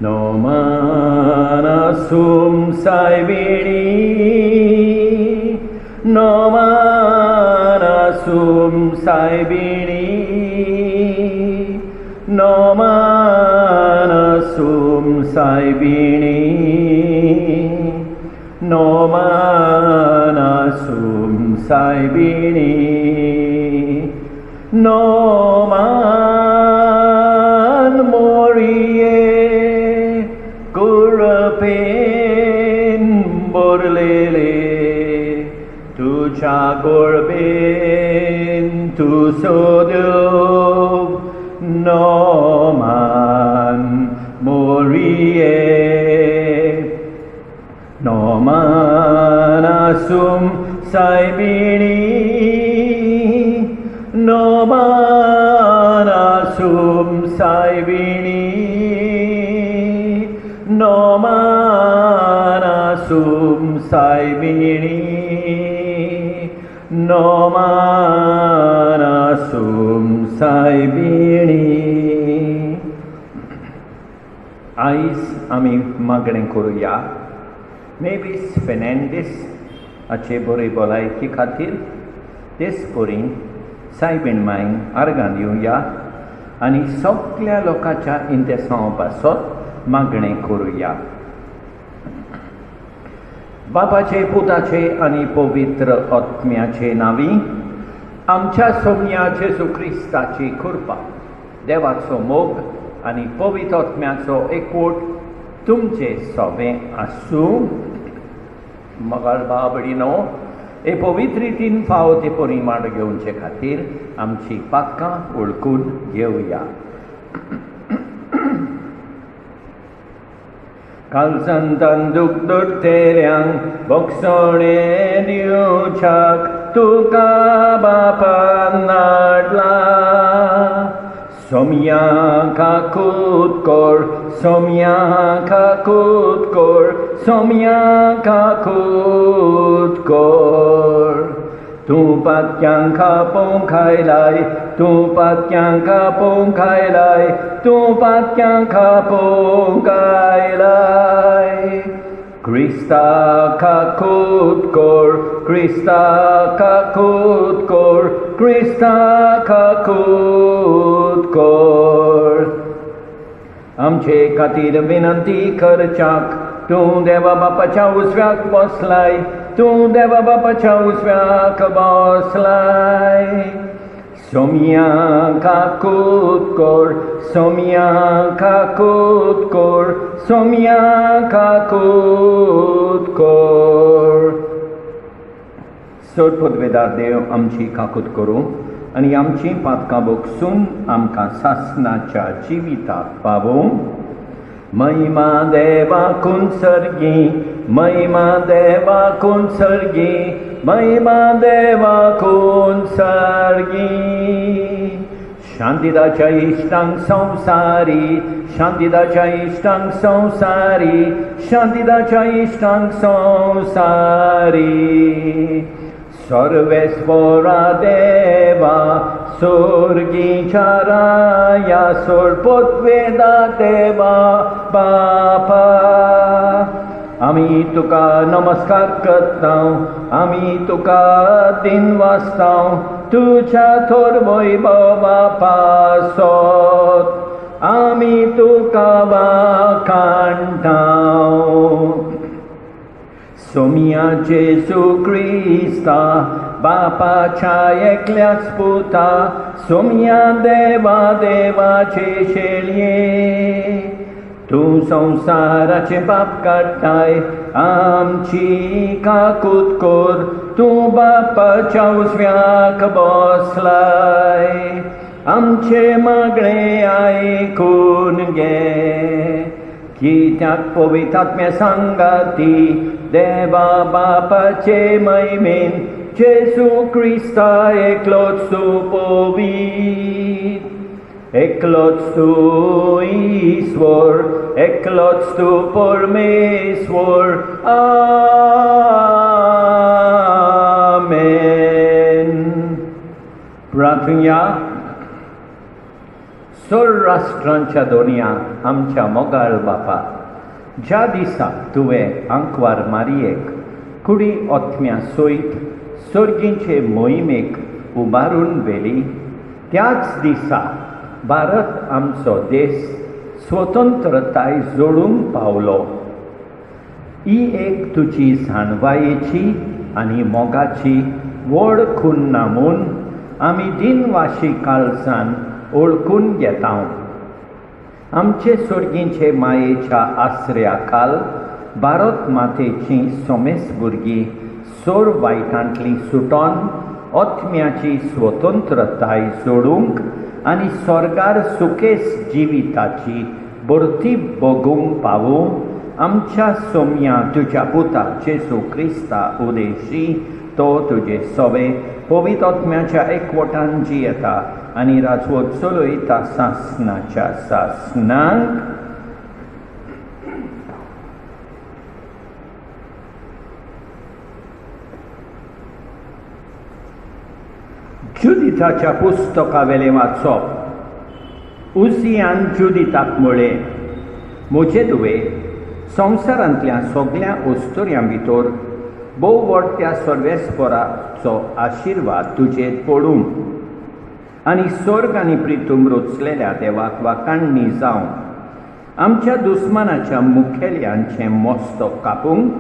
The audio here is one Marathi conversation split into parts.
Nomanasum saibini, Nomanasum saibini, Nomanasum saibini, Nomanasum saibini, Noman morie Gurapin borlele Tu chagorbin tu sodub Noman morie Nomanasum saibini Nomanasum saibini Nomanasum saibini Nomanasum saibini Ais ami magnen koruya Nebis fenendis ache bore bolai ki khatir des porin सायबीण मांक आर्गां दिवया आनी सगळ्या लोकांच्या इंतेसांपासत मागणें करुया. बापाचे पुताचे आनी पवित्र आत्म्याचे नांवी आमच्या सोमया जेजू क्रिस्ताची कृपा देवाचो मोग आनी पवित्र आत्म्याचो एकवट तुमचे सोबे आसूं. मगाळ बाबडीनो हे पवित्र रितीन फावो ते परिमाण घेवचे खातीर आमची पातकां वळखून घेवया. कालसंतान दूख दुर्तेऱ्यांक भोगसणे दिवच्याक तुका बापान नाडला. सोमया काकूत कोर सोमया काकूत कोर सोमया काकूत कोर तूं पातक्यांक खापोवंक खायलाय तूं पातक्यांक खापोवंक खायलाय तूं पातक्यांक खापोवंक खायलाय. क्रिस्ता काकूत कोर क्रिस्ता काकूत कोर क्रिस्ता काकूत कोर. आमचे खातीर विनंती करच्याक तूं देवा बापाच्या उजव्याक बसलाय तूं देवा बापाच्या उजव्याक बसलाय. सोमया काकूत कोर सोमया काकूत कोर सोमया काकूत कोर. सोड पदवेदार देव आमची काकूत करूं आनी आमची पातकां भोगसून आमकां सासणाच्या जिविताक पावूं. महिमा देवाकून सर्गी महिमा देवाकून सर्गी महिमा देवाकून सर्गी. शांतिदाच्या इश्टांक संवसारी शांतिदाच्या इश्टांक संवसारी शांतिदाच्या इश्टांक संवसारी. सर्वेस्वरा देवा सोर्गीच्या राया सोड पदवेदा देवा बापा. आमी तुका नमस्कार करतां आमी तुका दिन वाजतां तुझ्या थोर वैभव बापासत आमी तुका वाखाणटां. सोमया जेजू क्रिस्ता बापाच्या एकल्याच पुता सोमया देवा देवाचे शेळये तूं संवसाराचे पाप काडटाय आमची काकूत कोर तूं बापाच्या उजव्याक बसलाय. आमचे मागणे आयकून घे कित्याक पवित्र आत्म्या सांगाती देवा बापाचे महिमेन जेजू क्रिस्ता एकलोच तूं पवित्र एकलोच तूं ईश्वर एकलोच तूं परमेश्वर. आमेन. प्रार्थना. सोर राष्ट्रांच्या दोनयाक आमच्या मोगाळ बापा, ज्या दिसा तुवें आंकवार मारयेक कुडी ओतम्या सोयत सर्गींचे मोहिमेक उबारून व्हेली, त्याच दिसा भारत आमचो देश स्वतंत्रताय जोडूंक पावलो. ही एक तुजी जाणवायेची आनी मोगाची व्हड खून नामून आमी दिनवाशी काळजान ओळखून घेता. आमचे सर्गींचे मायेच्या आसऱ्या खाल भारत मातेची सोमेस भुरगीं सोर वायटांतली सुटोन ओतम्याची स्वतंत्रताय जोडूंक आनी स्वर्गार सुखेस जिविताची बढती भोगूंक पावूं आमच्या सोम्या तुज्या पुता जेजू क्रिस्ता उदेशी तो तुजे सोबे पवित्र आत्म्याच्या एकवटान जियेता आनी राजवट चलयता सासणाच्या सासणांक. जुदिताच्या पुस्तका वेले वाचप. उजियान जुदिताक म्हळें, म्हजे दुवे, संवसारांतल्या सगळ्या वस्तुऱ्यां भितर भोव व्हडट्या सर्वेस्पराचो आशिर्वाद तुजेर पडूं आनी स्वर्ग आनी प्रितूम रचलेल्या देवाक वाकाणणी जावं. आमच्या दुस्मानाच्या मुखेल्यांचे मस्तक कापूंक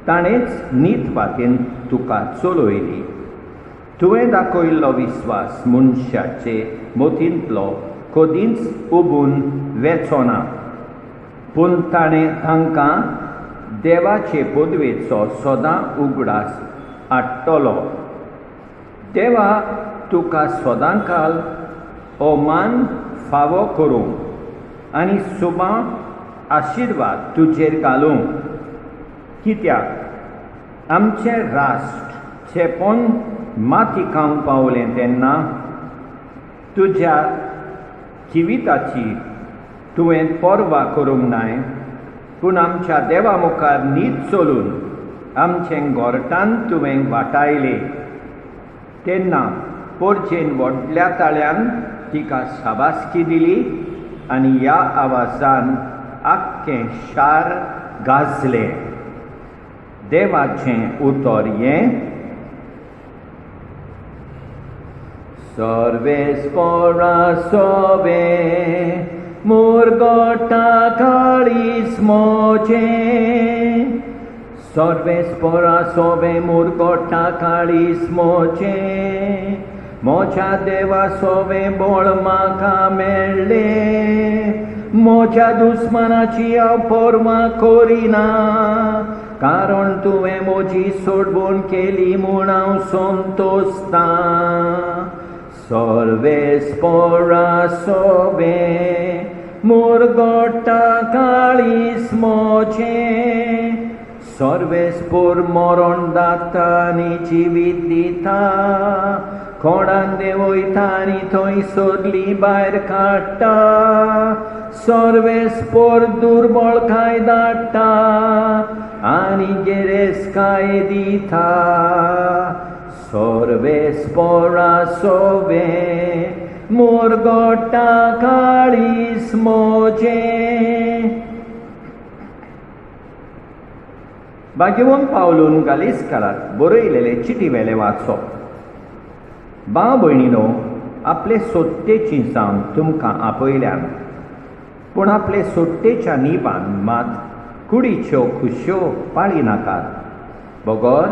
ताणेंच नीत वाटेन तुका चलयली. तुवें दाखयल्लो विस्वास मनशाचे मतींतलो कदींच उबून वेचोना, पूण ताणें तांकां देवाचे पदवेचो सदां उगडास हाडटलो. देवा तुका सदांकाल हो मान फावो करूंक आनी सुबां आशिर्वाद तुजेर घालूंक, कित्याक आमचें राष्ट्र चेपोन मातिकांक पावलें तेन्ना तुज्या जिविताची तुवें पर्वा करूंक नाय, पूण आमच्या देवा मुखार नीत चलून आमचें गोरटान तुवें वाटायलें. तेन्ना पोरचेन व्हडल्या ताळ्यान तिका शाबासकी दिली आनी ह्या आवाजान आख्खें शार गाजलें. देवाचें उतर हें, सर्वेस्परा सोबे मुरगोटा काळीस मोचे, सर्वेस्परा सोबे मुरगोटा काळीस मोचे, मोच्या देवा सोबे बोळ म्हाका मेळ्ळे, मोच्या दुस्मानाची हांव पर्वा करिना, कारण तुवें म्हजी सोडवण केली म्हूण हांव संतोसतां. सर्वेस्परा सोबे मुरगोटा काळीस मोचे, सर्वेस्पोर मरण दाता आनी जिवीत दिता, कोणान देवयता आनी थंय सोदली भायर काडटा, सर्वेस्पोर दुर्बळकाय धाडटा आनी गिरेस्तकाय दिता. सर्वेस्परा सोबे मुरगोटा काळीस मोचे. भाग्यवन पावलून गालिस्काराक बरयलेले चिटी वेले वाचप. भाव भयणीनो, आपले सोडटेची जावन तुमकां आपयल्यान, पूण आपले सोडटेच्या निबान मात कुडीच्यो खुश्यो पाळी नाकात. बगोर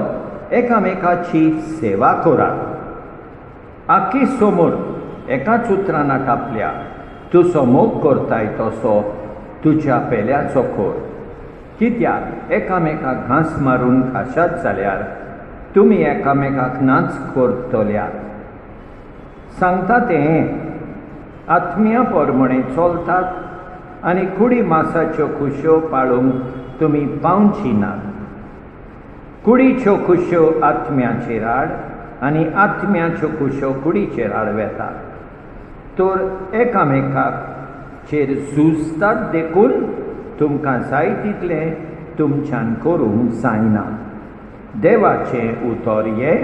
एकामेकाची सेवा करात. आख्खी समोर एकाच उतरान आटापल्या, तुजो मोग करताय तसो तुज्या पेल्याचो कर. कित्याक एकामेकाक घांस मारून खाशात जाल्यार तुमी एकामेकाक नाच करतल्यात. सांगता तें आत्म्या प्रमाणे चलतात आनी कुडी मासाच्यो खुश्यो पाळूंक तुमी पावची नात. कुडीच्यो खुश्यो आत्म्याचेर हाड आनी आत्म्याच्यो खुश्यो कुडीचेर हाडवेतात. तर एकामेकाचेर झुजतात देखून तुमकां जाय तितलें तुमच्यान करूंक जायना. देवाचें उतर हें,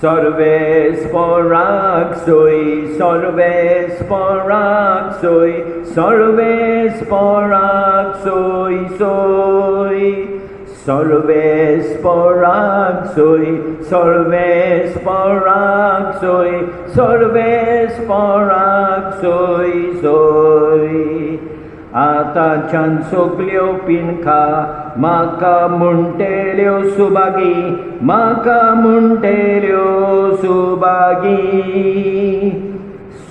Sorves poraxoi, sorves poraxoi, sorves poraxoi, soi. Sorves poraxoi, sorves poraxoi, sorves poraxoi, soi. आतांच्यान सगल्यो पिणका म्हाका म्हणटेल्यो सुभागी, म्हाका म्हणटेल्यो Subhagi.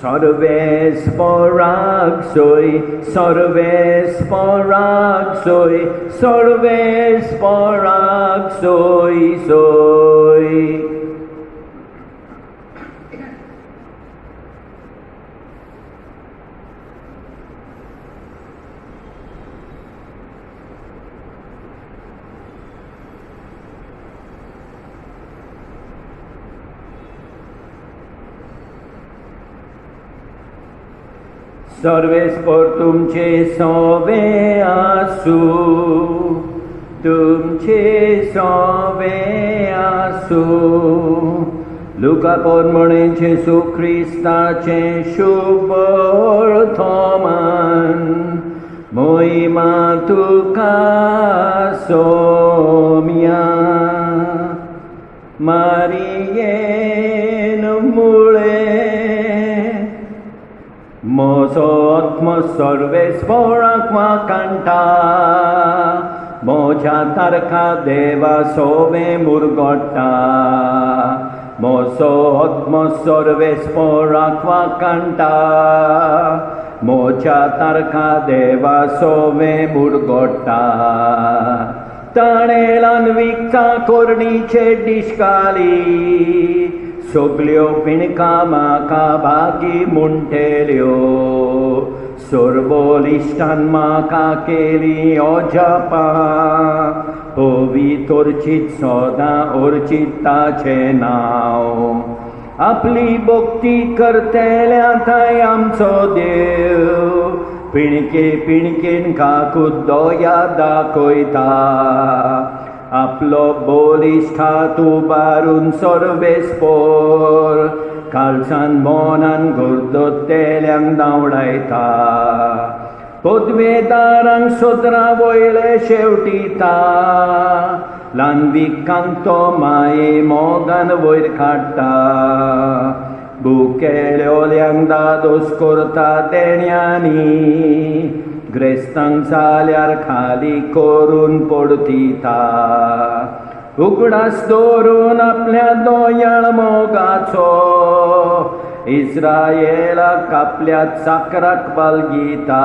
Sorves poraxoi, sorves poraxoi, sorves poraxoi, soi. Sorves por तुमचे सोवे आसू, तुमचे सोवे आसू. लुका por म्हणे जेसू ख्रिस्ताचे शुभ वर्तमान, मोहिमा तुका सोम्या. मारियेन मुळे मोसो आत्मा सर्वेस पोराक वाकांटा, मोच्या तारखा देवा सोवे मुरगोडटा. मोसो आत्मा सर्वेस पोराक वाकांटा, मोच्या तारखा देवा सोवे मुरगोडटा. ताणे लानविकता कोरणीचे दिश्काली, सगल्यो पिणका म्हाका भागी म्हणटेल्यो. सोर्बोलिश्टान म्हाका केली ओजापां, होवी तोरचीत सोदां ओरचीत ताचें नांव. आपली भक्ती करतेल्या थंय आमचो देव, पिणके पिणकेन काकूत दोया दाखयता. आपलो बोलिश्ठात उबारून सोर्वेस पोर, कालसान मोनान घुरदोत्तेल्यांक धांवडायता. पदवेदारांक सोदरा वयले शेवटिता, ल्हानविकांक तो माये मोगान वयर काडटा. भुकेल्योल्यांक दादोस करता देण्यांनी, ग्रेस्तांक जाल्यार खाली करून पडतिता. उगडास दवरून आपल्या दोयाळ मोगाचो, इस्रायेलाक आपल्या चाकराक बालगिता.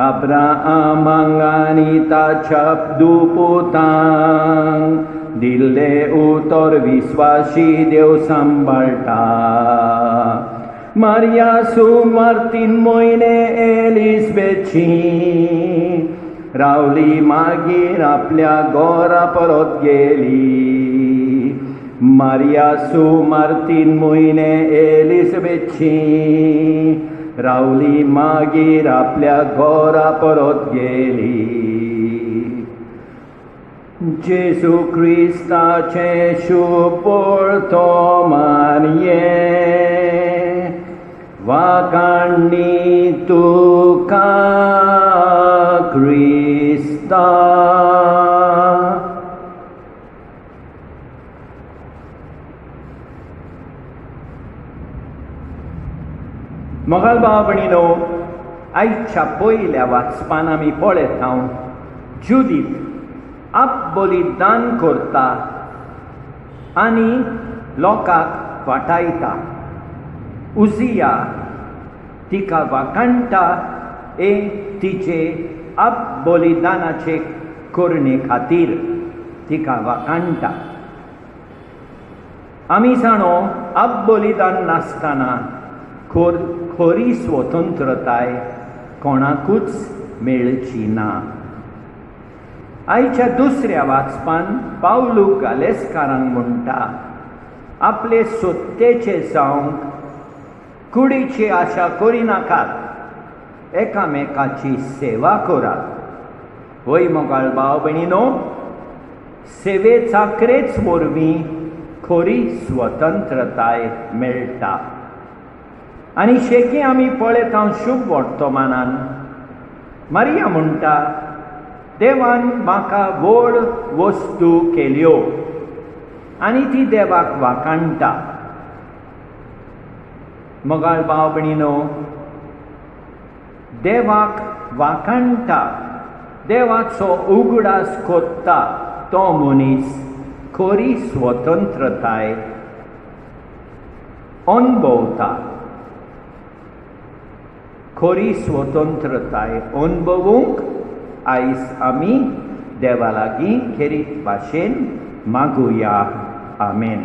अब्राहामांक आनी ताच्या दुपुतांक दिल्ले उतर विस्वासी देव सांबाळटा. मारिया सुमार 3 म्हयने एलिझबेथची, रावली मागीर आपल्या घरा परत गेली. मारिया सुमार 3 म्हयने एलिझबेथची, रावली मागीर आपल्या घरा परत गेली. जेसू ख्रिस्ताचे शुभ वर्तमान ये, वाकांडी तुका ख्रिस्ता. मोगाल भाव भयणीनो, आयच्या पयल्या वाचपान आमी पळयत हांव जुदीत आप बलिदान करता आनी लोकांक वाटायता. उजिया तिका वाकांटा तिचे आप बलिदानाचे करणे खातीर तिका वाकांटा. आमी जाणो आप बलिदान नासतना खरी स्वतंत्रताय कोणाकूच मेळची ना. आयच्या दुसऱ्या वाचपान पावलू गालेस्कारांक म्हणटा, आपले सत्तेचे जावंक कुडीची आशा करिनाकात, एकामेकाची सेवा करात. वय मोगाळ भाव भयणीनो, सेवे चाकरेच वरवीं खरी स्वतंत्रताय मेळटा. आनी शेकी आमी पळयता शुभ वर्तमानान मारिया म्हणटा, देवान म्हाका व्हड वस्तू केल्यो आनी ती देवाक वाखाणटा. मोगाळ भाव भयणीनो, देवाक वाखाणटा, देवाचो उगडास कोत्ता तो मनीस खरी स्वतंत्रताय अनुभवता. खरी स्वतंत्रताय अनुभवूंक आयज आमी देवा लागीं खेरीत भाशेन मागुया. आमेन.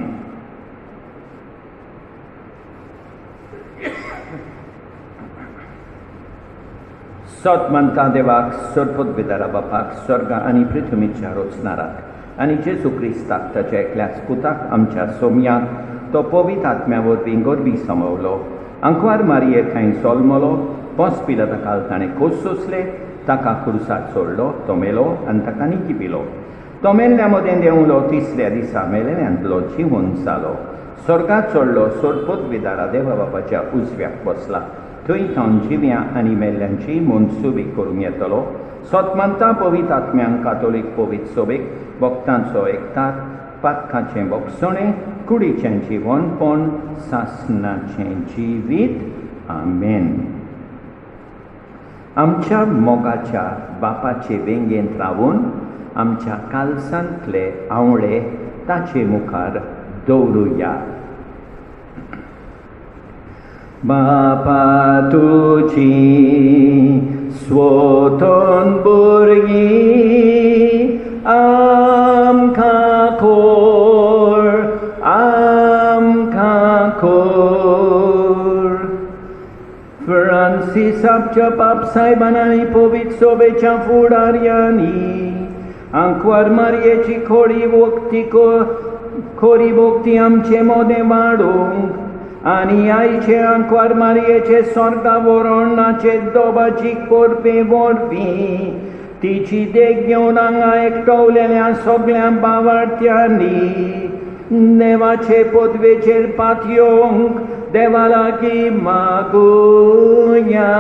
सत मानता देवाक, सर्पोद्भिदारा बापाक, स्वर्ग आनी पृथ्वीच्या रचणाराक आनी जेजू क्रिस्ताक ताच्या एकल्याच पुताक आमच्या सोमयाक तो पवित्र आत्म्या वरवीं गोरबी समवलो. आंकवार मारये थंय सोलमलो, पोंस पिलाता काल ताणें खोस सोंसले, ताका क्रुसाक सोडलो, तो मेलो आनी ताका निकिपिलो. तो मेल्ल्या मदें देंवलो, तिसऱ्या दिसा मेलेल्यांतलो जिवंत जालो. स्वर्गाक चडलो, सर्पोद्भिदारा देवा बापाच्या उजव्याक बसला. थंय थावन जिव्यां आनी मेल्ल्यांची मनसुबी करूंक येतलो. सत मानता पवित्र आत्म्यांक, कातोलीक पवित्र सोबेक, भक्तांचो एकतात, पातकाचें भोगसणें, कुडीचें जिवनपण, सासणाचें जिवीत. आमेन. आमच्या मोगाच्या बापाचे वेंगेंत रावून आमच्या कालसांतले आवळे ताचे मुखार दवरुया. बापा तुजी स्वतन भुरगीं आमकां खोर, आमकां खोर. फ्रांसीस आपच्या बापसाहेबान आनी पवित्र सोबेच्या फुडाऱ्यांनी आंकवार मारयेची खोरी भोगती आमचे मोदें वाडोवंक आनी आयचे आंकवार मारयेचे स्वर्गावरणाचे दोबाची कोरपे वरवीं तिची देख घेवन हांगा एकटवलेल्या सगळ्या भावार्थ्यांनी देवाचे पदवेचेर पातयोंक देवा लागीं मागुया.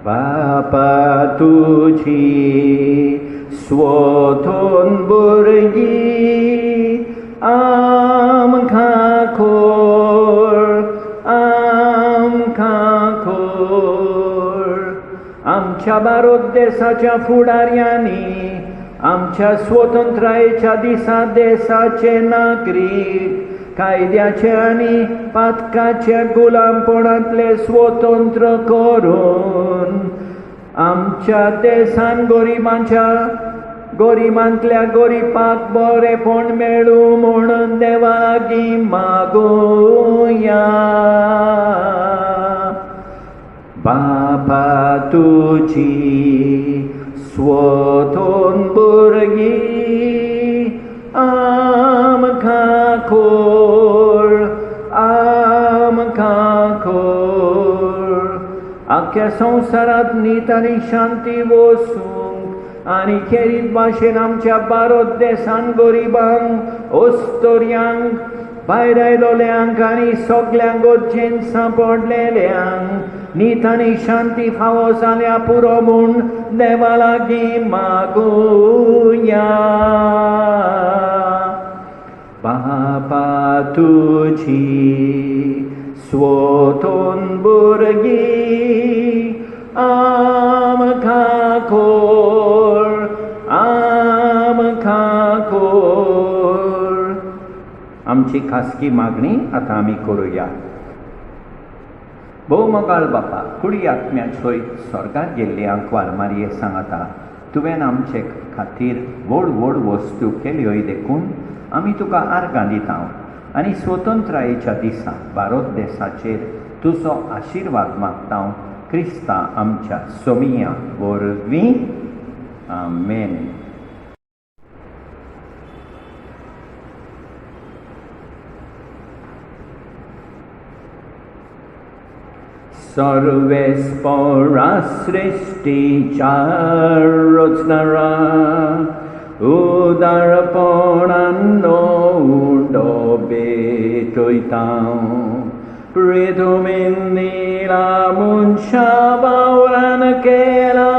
बापा तुजी स्वतन भुरगीं आमकां खोर, आमकां खोर. आमच्या भारत देशाच्या फुडाऱ्यांनी आमच्या स्वतंत्रायेच्या दिसा देशाचे नागरीक कायद्याचे आनी पातकाच्या गुलामपणांतले स्वतंत्र करून आमच्या देशान गरिबांतल्या गरिबाक बरेपण मेळूं म्हणून देवा लागीं मागुया. बापा तुजी स्वतन भुरगीं आमकां खोर, आमकां खोर. आख्या संवसारांत नीत आनी शांती वसूंक आनी खेरीत भाशेन आमच्या भारत देशान गरिबांक, ओस्तोर्यांक, भायर आयलोल्यांक आनी सगळ्यांक गरजेन सांपडलेल्यांक नीत आनी शांती फावो जाल्या पुरो म्हूण देवा लागीं मागुया. बापा तुजी स्वतन भुरगीं आमकां खोर, आमकां खोर. आमची खासगी मागणी आतां आमी करुया. भोव मोगाळ बापा, कुडी आत्म्या सयत स्वर्गाक गेल्ली आंकवार मारये सांगता, तुवें आमचे खातीर व्हड व्हड वस्तू केल्योय देखून आमी तुका आर्गां दिता आनी स्वतंत्रायेच्या दिसा भारत देशाचेर तुजो आशिर्वाद मागता. क्रिस्ता आमच्या सोमिया वरवीं. आमेन. सर्वेस्परा सृष्टीच्या रचणारा udarponan undo betoitao Pritumin nila munsha bauran kela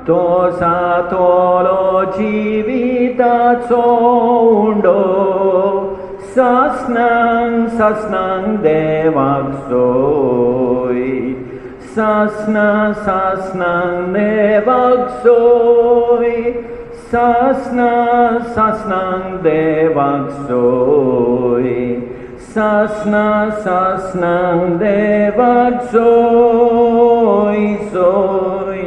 Tosa tolo jivita undo Sasnang devaksoi Sasnang devaksoi Sasnang devaksoi Sasnang devaksoi soi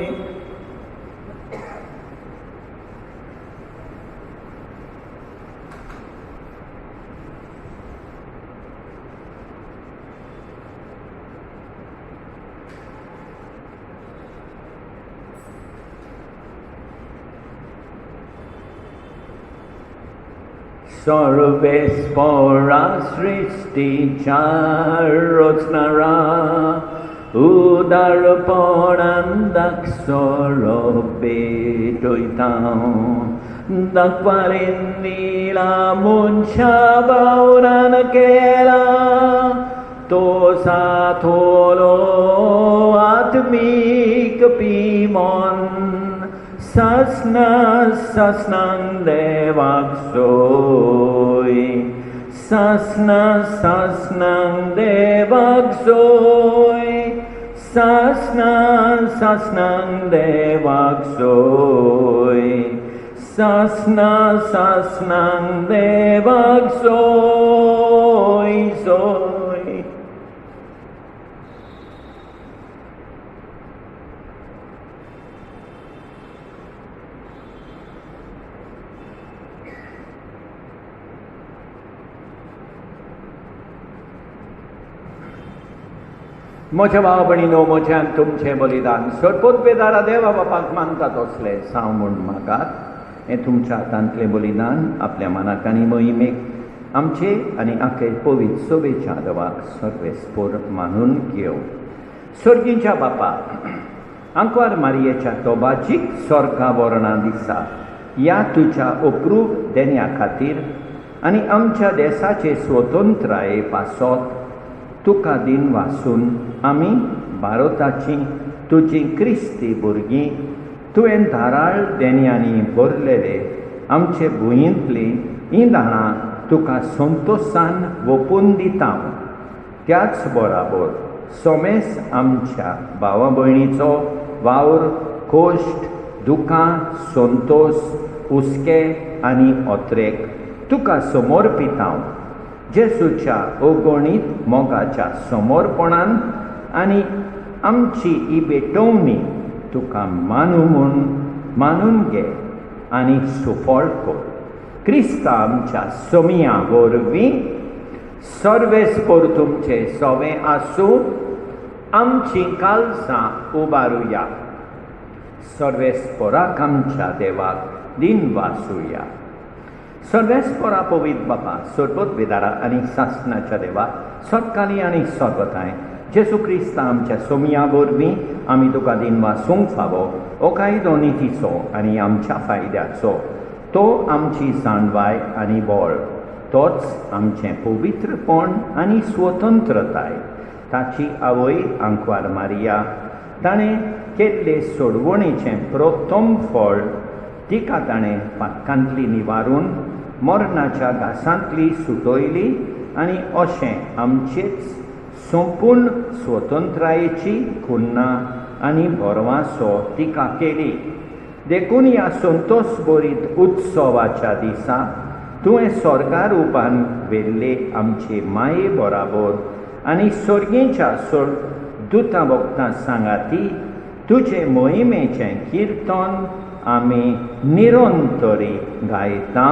Sorves poras risti charosnara Udar poran daksoro betoitao Dakvalin nila muncha bauran kela Tosa tolo atmik pimon Sasnang devaksoi Sasnang devaksoi Sasnang devaksoi Sasnang devaksoi soi मोठ्या भाव भयणीनो मोठ्यान तुमचें बलिदान सोडपोत बेदारा देवा बापाक मानतात असले सांव म्हूण म्हाका हें तुमच्या हातांतलें बलिदान आपल्या मनाक आनी मोहिमेक आमचे आनी आखे पवित्र सोबेच्या देवाक सर्वेस्पोर मानून घेव स्वर्गीच्या बापा आंकवार मारयेच्या तोबाचीक स्वर्गा वर्णा दिसा या तुज्या अप्रूप देण्या खातीर आनी आमच्या देशाचे स्वतंत्राये पासत तुका दिन वासून आमी भारताची तुजी क्रिस्ती भुरगीं तुवें धाराळ देण्यांनी भरलेले आमचे भुंयेंतली हीं दाणां तुका संतोशान ओपून दिता त्याच बराबर सोमेस आमच्या भावा भयणीचो वावर कोश्ट दुखां संतोश हुस्के आनी ओत्रेक तुका समर्पिता जेसूच्या अगणीत मोगाच्या समर्पणान आनी आमची ही भेटवणी तुका मानून घे आनी सुफळ कर क्रिस्ता आमच्या समिया वरवीं सर्वेस्पोर तुमचे सवें आसूं आमची कालसां उबारुया सर्वेस्पोराक आमच्या देवाक दिन वासुया सर्वेस्पोरा पवित्र बापा सोडपोत बेदारा आनी सासणाच्या देवा सत्काली आनी सर्वताय जेसू क्रिस्ता आमच्या सोमिया वरवीं आमी तुका दिन वासूंक फावो हो कायदो नितीचो आनी आमच्या फायद्याचो तो आमची जाणवाय आनी बळ तोच आमचें पवित्रपण आनी स्वतंत्रताय ताची आवय आंकवार मारिया ताणें केल्ले सोडवणेचें प्रथम फळ तिका ताणें पातकांतली निवारून मरणाच्या घासांतली सुटयली आनी अशें आमचेच संपूर्ण स्वतंत्रायेची खुन्ना आनी भरवासो तिका केली देखून ह्या संतोश भरीत उत्सवाच्या दिसा तुवें स्वर्गार उबान व्हेल्ले आमचे माये बराबर आनी स्वर्गेच्या दुतां भक्तां सांगाती तुजे मोहिमेचें किर्तन आमी निरंतरी गायता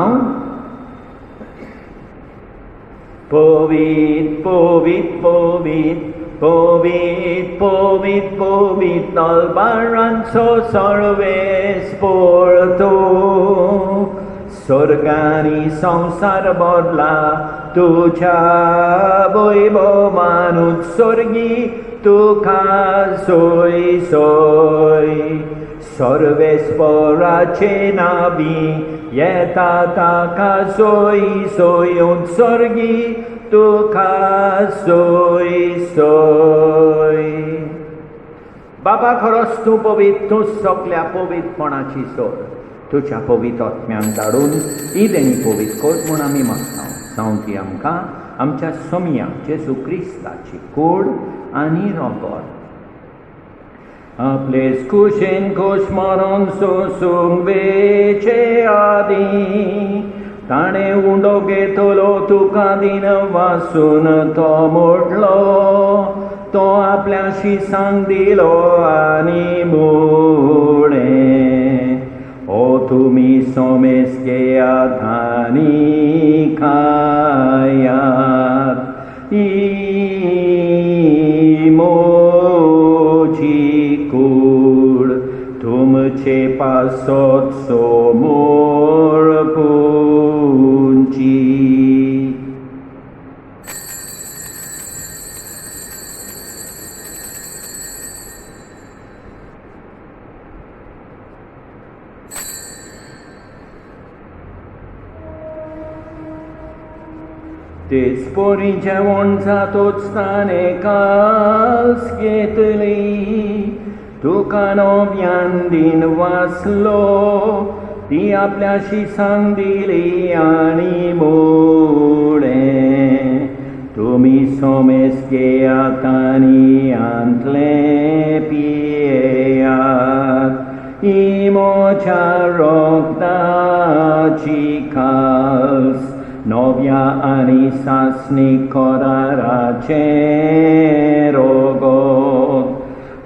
पवित्र पवित्र पवित्र पवित्र पवित्र पवित्र नलबारांचो सर्वेस्पोर तूं स्वर्गानी संसार भरला तुझ्या वैभवान उत्सर्गी तुका सोय सोय सर्वेस्पराचे नावी येता ताका सोय सोय उत्सर्गी तुका सोय सोय. बाबा खरोच तूं पवित्र, तूं सगळ्या पवित्रपणाची सोर. तुझ्या पवित्र आत्म्याक धाडून ही देणी पवित्र कर म्हूण आमी मागता. जावं ती आमकां आमच्या सोम्या जेजू क्रिस्ताची कूड आनी रोगोर आपलेच कुशेन खोश मारून सोसूंक वेचे आदी ताणें उंडो घेतलो तुका दिन वासून तो मोडलो तो आपल्या शिसांक दिलो आनी मुळें ओ तुमी सोमेस घेयात आनी खायात ही मोची कूड तुमचे पासत समोर पुंची. तेच पोरी जेवण जातोच ताणें कास घेतली तुका नव्यान दिन वाचलो ती आपल्या शिसांक दिली आनी मुळें तुमी सोमेस घेयात आनी आंतले पियेयात ही म्हज्या रोगताची खास नव्या आनी सासणीक कराराचे रोगोत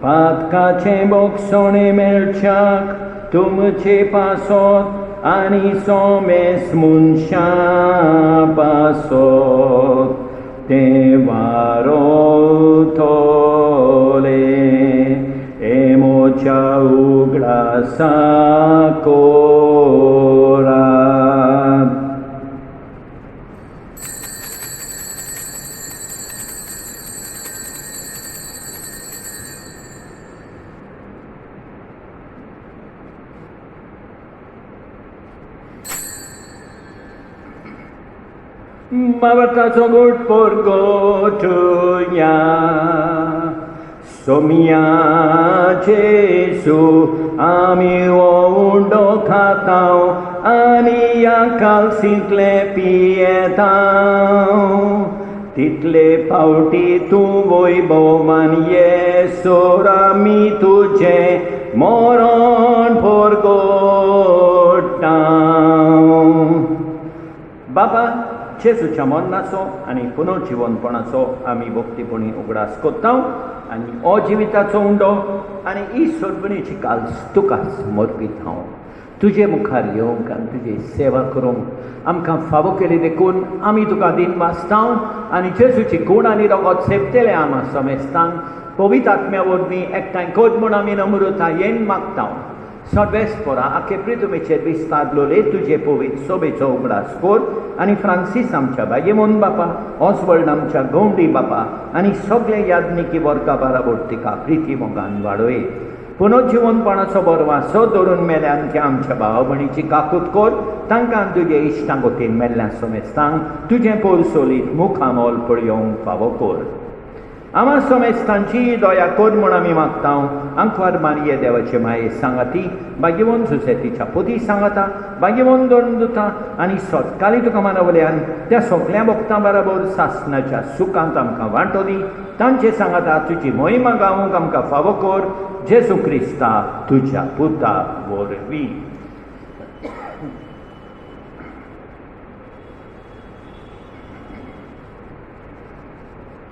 पातकाचे बोगसोणे मेळच्याक तुमचे पासोत आनी सोमेस मनशां पासोत ते वारोतले हे म्हज्या उगडासा कोरात. Martazo good porgotuya somia Jesu ami undo khatao ani akal sintle pietao तितले पावटी तूं वैभवमान येसोरा मी तुझे मरण परगोटां. बाबा जेजूच्या मरणाचो आनी पुनर्जीवनपणाचो आमी भक्तीपणी उगडास कोत्ता आनी अजिविताचो उंडो आनी ही सोडवणेची काल्स तुकाच समर्पीत हांव. तुजे मुखार येवंक आनी तुजी सेवा करूंक आमकां फावो केली देखून आमी तुका दिन वाचता आनी जेजूची कूड आनी रोगोत सेवतले आमा समेस्तांक पवित्र आत्म्या वरवीं एकठांय कर म्हूण आमी नम्रतायेन मागता. सर्वेस्परा आखे पृथ्वीचेर विस्तारलोले तुजे पवित्र सोबेचो उगडास कर आनी फ्रांसीस आमच्या बायेमोन बापा ऑसवर्ल्ड आमच्या गवंडी बापा आनी सगळे याज्ञिकी वर्गा बाराबर तिका प्रिती मोगान वाडोय. पुनर्जीवनपणाचो बरो वासो धरून मेल्यान त्या आमच्या भावा भयणीची काकूट कर तांकां तुजे इश्टां वतीन मेल्ल्या समेस्तांक तुजें पोरसोलीत मुखामोल पळयोवंक फावो कर. आमा समेस्तांची दया कर म्हूण आमी मागता. आंकवार मारये देवाचे माये सांगाती भाग्यवन सुसेतीच्या पोती सांगाता भाग्यवन दोन दुता आनी सतकाळी तुका मानवल्यान त्या सगळ्या भक्तां बरोबर सासणाच्या सुखांत आमकां वांटो दी. तांचे सांगाता तुजी महिमा गावूंक आमकां फावो कर जेजू क्रिस्ता तुज्या पुता वरवीं.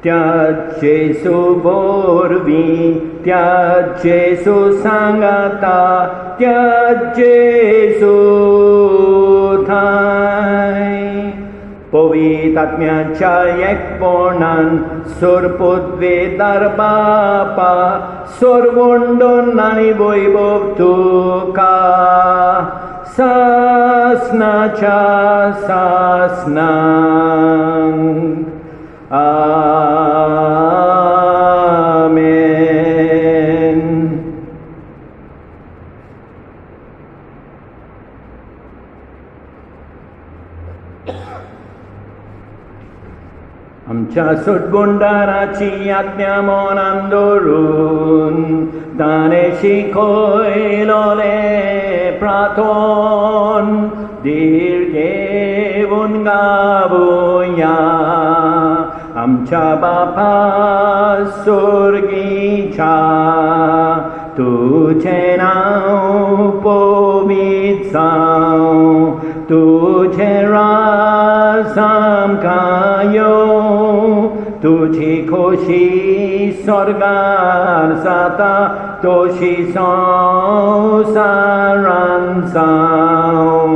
त्या जेजू वरवीं त्या जेजू सांगाता त्या जेजू थाय पवित्र आत्म्याच्या एकपणान सोरपोद्वेदार बापा सोरवोंडोन आनी वैभव तुका सासणाच्या सासणांक. आमेन. आमच्या सुटबुंडाराची आज्ञा मोनान दवरून ताणे शिकयलोले प्रार्थोन धीर घेवन गावुया आमच्या बापा सुर्गीच्या तुझे नाव पवित्र जावं तुझे राज आमकां येवं तुझी खोशी स्वर्गार जाता तशी संवसारान जावं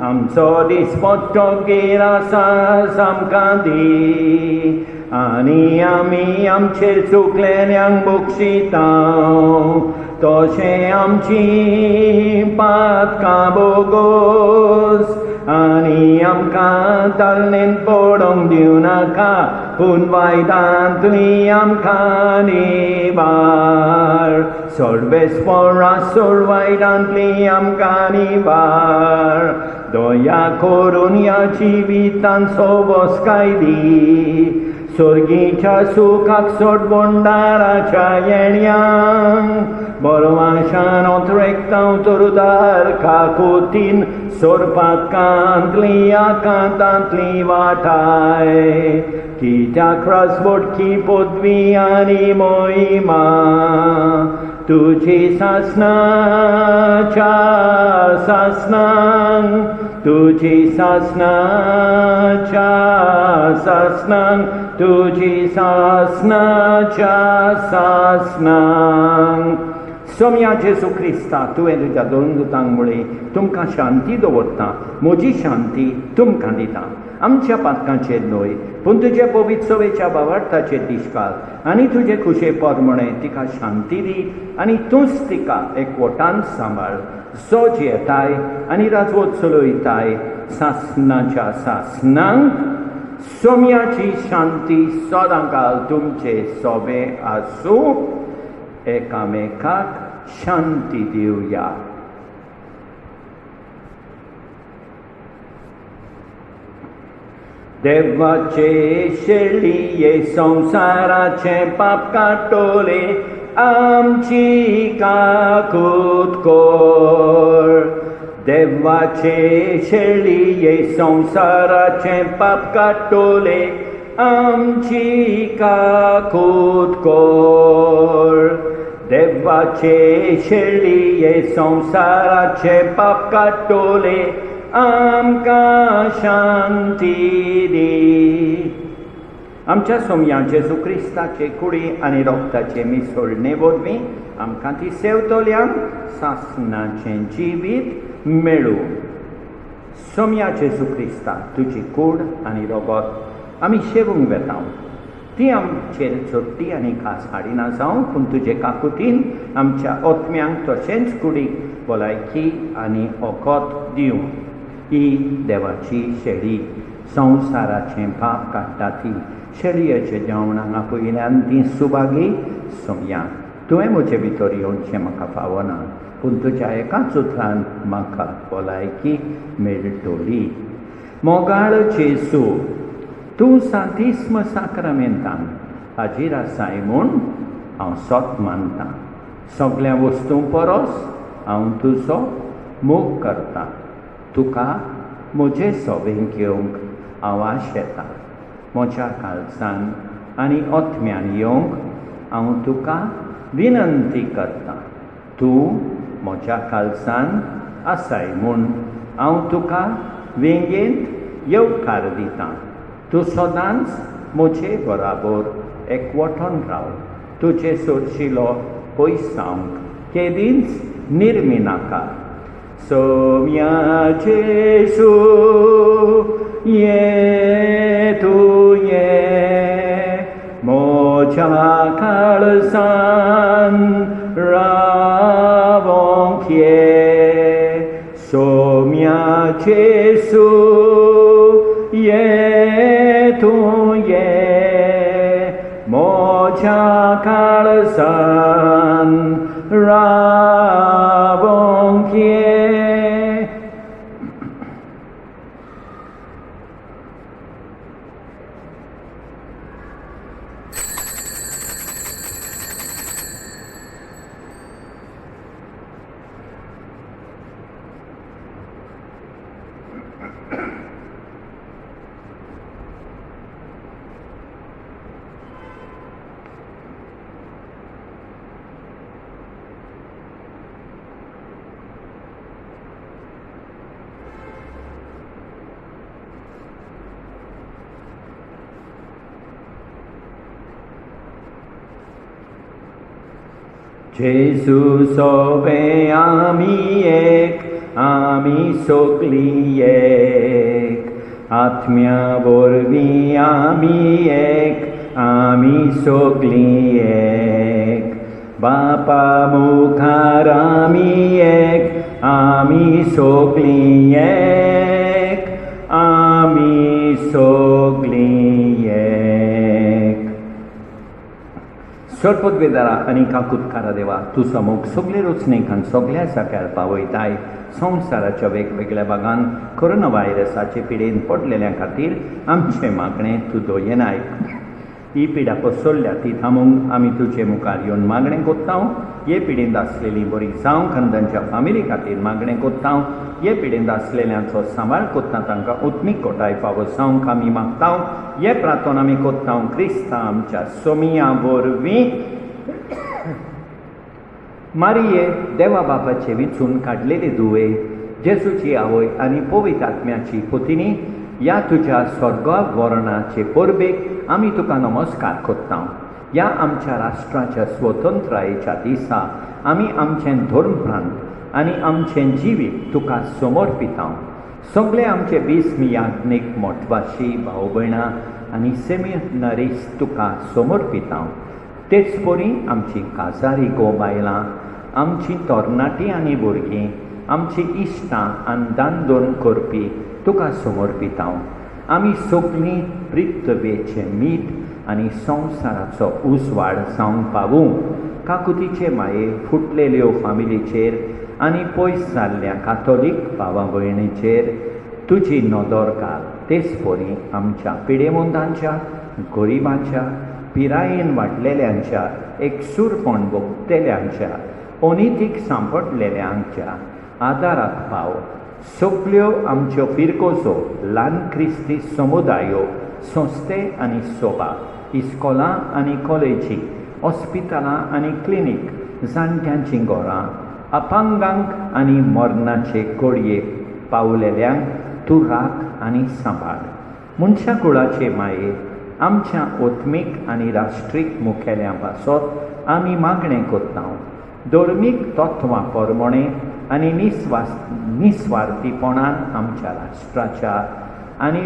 आमचो दिसपट्टो गिरासा आमकां दी आनी आमी आमचेर चुकलेल्यांक बक्षितांव तशें आमची पातकां बोगोस आनी आमकां तालनेन पडोंक दिवं नाका पूण वायदांतली आमकां निवार सर्वेस्परासोर वायदांतली आमकां निवार दया करून ह्या जिवितांचो वस्काय दी स्वर्गीच्या सुखाक सोडबोंडाराच्या येण्याक बरवाशान ओतरेकतां तोरुदार काकुतीन सोरपाकांतली आकांतांतली वाटाय कित्याक राजवटकी पदवी आनी मोहिमा तुजी सासनाच्या सासनांक तुजी सासनाच्या सासनांक तुजी सासनाच्या सासनांक सोम्या जेजू क्रिस्ता तुवें तुज्या दोन दुतांक मुळे तुमकां शांती दवरता म्हजी शांती तुमकां दिता आमच्या पातकांचेर न्हय पूण तुजे पवित्र सवेच्या भावार्थाचेर दिश्काल आनी तुजे खुशे परमणे तिका शांती दी आनी तूंच तिका एकवटान सांबाळ जो जियेताय आनी राजवट चलयताय सासनाच्या सासनांक सोम्याची शांती सदांकाल तुमचे सोबे आसूं एकामेकाक शांती दिवया देवाचे शेळिये संसाराचे पाप काटोले आमची काकूत कोर देवाचे शेळिये संसाराचे पाप काटोले आमची काकूत कोर देवाचे शेळिये संसाराचे पाप काटोले आमकां शांती दी आमच्या सोम्या जेजू क्रिस्ताचे कुडी आनी रोगताचे मिसळणे वरवीं आमकां ती सेवतोल्यांक सासनाचें जिवीत मेळूं सोम्या जेजू क्रिस्ता तुजी कूड आनी रोगत आमी शेवूंक वेतां ती आमचेर चडटी आनी खास हाडिना जावं पूण तुजे काकुतीन आमच्या ओतम्यांक तशेंच कुडीक भलायकी आनी ओकोत दिवं ही देवाची शेळी संवसाराचें पाप काडटा ती शेळयेच्या जेवणाक आपयल्यान ती सुभागी सोम्या तुवें म्हजे भितर येवचें म्हाका फावना पूण तुज्या एकाच उतरान म्हाका भलायकी मेळटली मोगाळ जेजू तूं सांतिस्म साक्रामेंतान हाजीर आसाय म्हूण हांव सोत मानतां सगळ्या वस्तूं परस हांव तुजो मोग करतां तुका म्हजे सोबेंक येवंक हांव आशेतां म्हज्या काळजान आनी ओतम्यान येवंक हांव तुका विनंती करतां तूं म्हज्या काळजान आसाय म्हूण हांव तुका वेंगेंत येवकार दितां तूं सदांच म्हजे बराबर एकवटून राव तुजे सोडशिलो पयस जावंक केदींच निर्मी नाका सोम्या जेजू ये तूं ये म्हज्या काळजान रावोंक ये सोम्या जेजू ये तूं ये म्हज्या काळजान रावोंक ये जेजू सोबे आमी एक, आमी सोगली एक, आत्म्या वरवीं आमी एक, आमी सोगली एक, बापा मुखार आमी एक, आमी सोगली एक, आमी सोगली एक. सर्पोद्वेदारा आनी काकुतकारा देवा तुजो मोग सगळे रचणेक आनी सगळ्या जाग्यार पावयताय. संवसाराच्या वेगवेगळ्या भागांत कोरोना व्हायरसाचे पिडेन पडलेल्या खातीर आमचे मागणें तूं दोयेनाय. ही पिडा पसरल्या ती थांबोवंक आमी तुजे मुखार येवन मागणें कोत्तां. हे पिडेंत आसलेली बरी जावंक आनी तांच्या फामिली खातीर मागणें कोत्तां. हे पिडेंत आसलेल्यांचो सांबाळ कोत्ता तांकां उत्मीक कोटाय फावो जावंक आमी मागतां. हे प्रार्थना आमी कोत्तां क्रिस्ता आमच्या सोमिया वरवीं. मारिये देवा बापाचे विचून काडलेले दुवे, जेजूची आवय आनी पवित्र आत्म्याची पुतिनी, ह्या तुज्या स्वर्गावरणाचे परबेक आमी तुका नमस्कार कोत्तां. ह्या आमच्या राष्ट्राच्या स्वतंत्रायेच्या दिसा आमी आमचें धर्मप्रांत आनी आमचें जिवीत तुका समर्पितां. सगळे आमचे बिस्मियात्मीक मोठवाशी भाव भयणां आनी सेमिनरीस तुका समर्पितां. तेच परी आमची काजारी गो बायलां, आमची तरणाटीं आनी भुरगीं, आमची इश्टां आनी दान करपी तुका समर्पितां. आमी सगळीं पृथ्वेचें मीठ आनी संवसाराचो उजवाड जावंक पावूं. काकुतीचे माये फुटलेल्यो फामिलीचेर आनी पयस जाल्ल्या कातोलीक भावा भयणीचेर तुजी नदर घाल. तेच परी आमच्या पिडेमोंदांच्या, गरिबांच्या, पिरायेन वाडलेल्यांच्या, एकसूरपण भोगतेल्यांच्या, अनितीक सांपडलेल्यांच्या आदाराक पाव. सगळ्यो आमच्यो फिरकोजो, ल्हान क्रिस्ती समुदायो, संस्थे आनी सभा, इस्कोलां आनी कॉलेजी, हॉस्पिटलां आनी क्लिनीक, जाणट्यांचीं घरां, अपांगांक आनी मरणाचे कोडयेक पावलेल्यांक तूं राख आनी सांबाळ. मनशा कुळाचे माये आमच्या ओत्मीक आनी राष्ट्रीक मुखेल्या पासत आमी मागणें कोत्तां. धर्मीक तत्वां प्रमाणे आनी निस्वार्थीपणान आमच्या राष्ट्राच्या आनी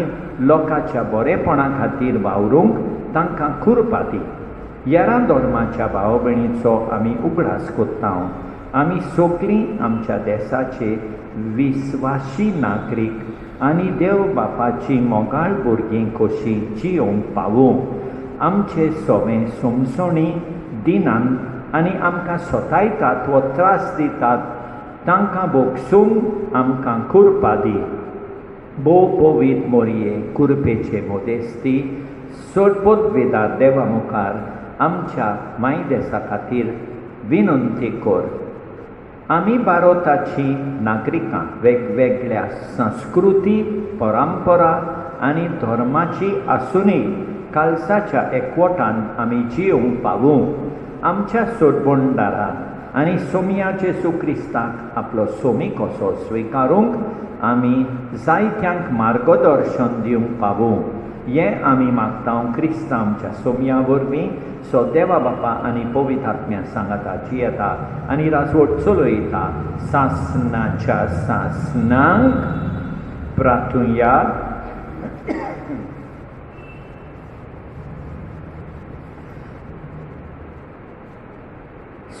लोकांच्या बरेपणा खातीर वावरूंक तांकां कुरपा दी. हेरां धर्माच्या भाव भयणीचो आमी उगडास कोत्तां. आमी सगळीं आमच्या देशाचे विस्वासी नागरीक आनी देव बापाची मोगाळ भुरगीं कशीं जियोंक पावूं. आमचे सवें समजणी दिनांत आनी आमकां सतायतात व त्रास दितात तांकां भोगसूंक आमकां कुरपा दी. भोव पवित्र मोरये कुरपेचे मोदेस्ती सर्पोद्वेदार देवा मुखार आमच्या मायदेसा खातीर विनंती कर. आमी भारताची नागरिकां वेगवेगळ्या संस्कृती, परंपरा आनी धर्माची आसुनूय कालसाच्या एकवटान आमी जियोंक पावूं. आमच्या सोडबोंडारान आनी सोमिया जेजू क्रिस्ताक आपलो सोमी कसो स्विकारूंक आमी जायत्यांक मार्गदर्शन दिवंक पावूं. हें आमी मागतां क्रिस्ता आमच्या सोमिया वरवीं. सो देवा बापा आनी पवित्र आत्म्या सांगाता जियेता आनी राजवट चलयता सासनाच्या सासनांक. प्रार्थुया.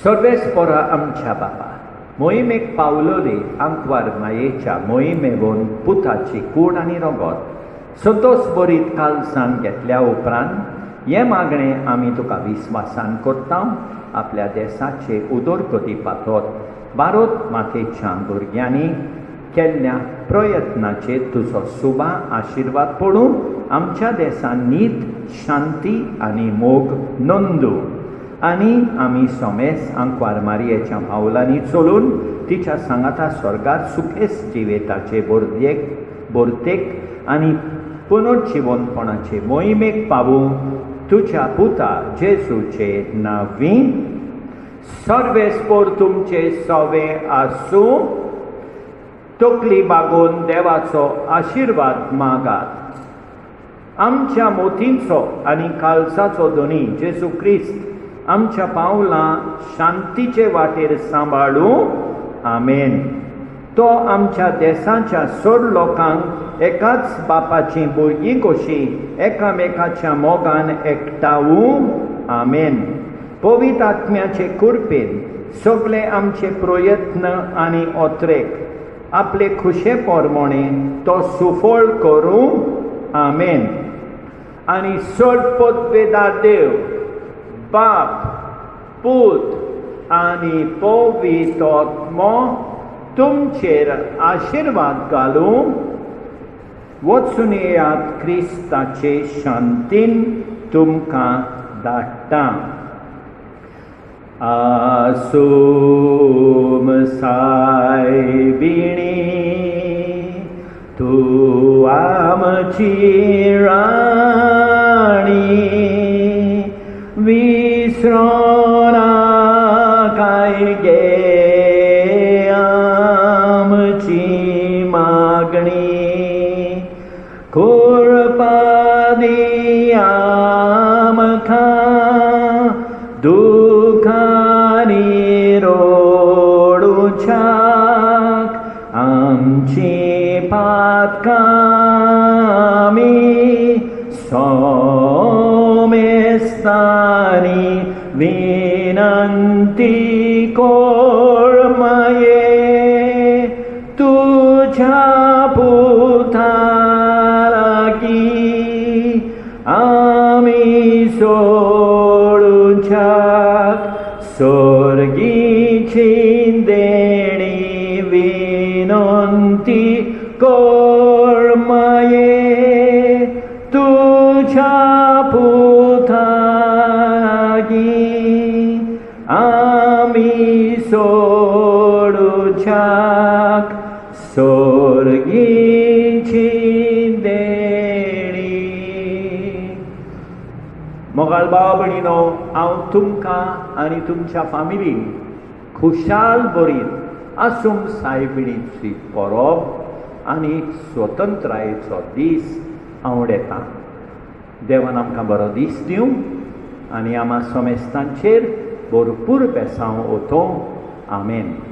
सर्वेस्परा आमच्या बापा, मोहिमेक पावलोले आंकवार मायेच्या मोहिमेवून पुताची कूड आनी रगत संतोश बरीत कालसान घेतल्या उपरांत हे मागणें आमी तुका विस्वासान करतां. आपल्या देशाचे उदरगती पातोत भारत मातेच्या भुरग्यांनी केल्ल्या प्रयत्नाचेर तुजो सुबा आशिर्वाद पडून आमच्या देशान नीत, शांती आनी मोग नोंदू. आनी आमी सोमेस आंकवार मारयेच्या मावलांनी चलून तिच्या सांगाता स्वर्गात सुखेस जिवेताचे बोरतेक आनी पुनर्जिवनपणाचे मोहिमेक पावूं तुज्या पुता जेजूचे नांवीं. सर्वेस्पोर तुमचे सवे आसूं. तकली बागोवन देवाचो आशिर्वाद मागात. आमच्या मोतींचो आनी कालसाचो धनी जेजू क्रिस्त आमच्या पावलां शांतीचे वाटेर सांबाळूं. आमेन. तो आमच्या देशाच्या सर लोकांक एकाच बापाची भुरगीं कशी एकामेकाच्या मोगान एकठांवूं. आमेन. पवित्र आत्म्याचे कृपेन सगळे आमचे प्रयत्न आनी ओत्रेक आपले खुशे पोरमोणे तो सुफळ करूं. आमेन. आनी सोडपोतवेदार देव बाप पूत आनी पवित्र आत्मो तुमचेर आशिर्वाद घालूं. वचून येयात क्रिस्ताचे शांतीन तुमकां धाडटा. आसूम सायबिणी तूं आमची राणी विसरोना काय गे आमची मागणी कृपा दी आमकां दुखानी रोडुच्याक आमची पातकां आमी सोमेस्तानी विनंती कोरमये तुझ्या पुता लागीं आमी सोडुच्याक स्वर्गीची देणी विनंती कोरमये तुझ्या पुता लागीं आमी सोडुच्याक स्वर्गीची देणी. मोगाळ भाव भयणीनो, हांव तुमकां आनी तुमच्या फॅमिलीक खुशाल बरीत आसूम सायबिणीची परब आनी स्वतंत्रायेचो दीस आवडेता. देवान आमकां बरो दीस दिवं आनी आम्हा सोमेस्तांचेर भरपूर बेसांव ओतों. आमेन.